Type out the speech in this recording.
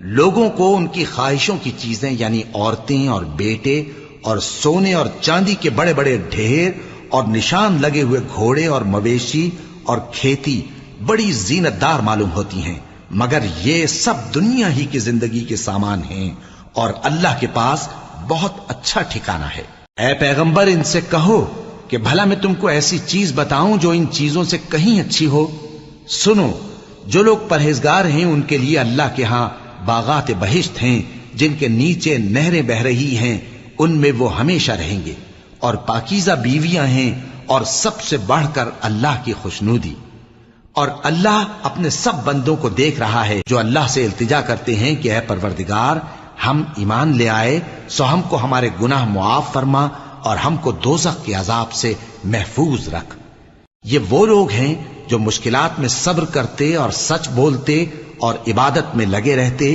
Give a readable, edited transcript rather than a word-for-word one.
لوگوں کو ان کی خواہشوں کی چیزیں یعنی عورتیں اور بیٹے اور سونے اور چاندی کے بڑے بڑے ڈھیر اور نشان لگے ہوئے گھوڑے اور مویشی اور کھیتی بڑی زینت دار معلوم ہوتی ہیں، مگر یہ سب دنیا ہی کی زندگی کے سامان ہیں اور اللہ کے پاس بہت اچھا ٹھکانہ ہے۔ اے پیغمبر ان سے کہو کہ بھلا میں تم کو ایسی چیز بتاؤں جو ان چیزوں سے کہیں اچھی ہو؟ سنو، جو لوگ پرہیزگار ہیں ان کے لیے اللہ کے ہاں باغات بہشت ہیں جن کے نیچے نہریں بہ رہی ہیں، ان میں وہ ہمیشہ رہیں گے، اور پاکیزہ بیویاں ہیں، اور سب سے بڑھ کر اللہ کی خوشنودی۔ اور اللہ اپنے سب بندوں کو دیکھ رہا ہے جو اللہ سے التجا کرتے ہیں کہ اے پروردگار ہم ایمان لے آئے سو ہم کو ہمارے گناہ معاف فرما اور ہم کو دوزخ کے عذاب سے محفوظ رکھ۔ یہ وہ لوگ ہیں جو مشکلات میں صبر کرتے اور سچ بولتے اور عبادت میں لگے رہتے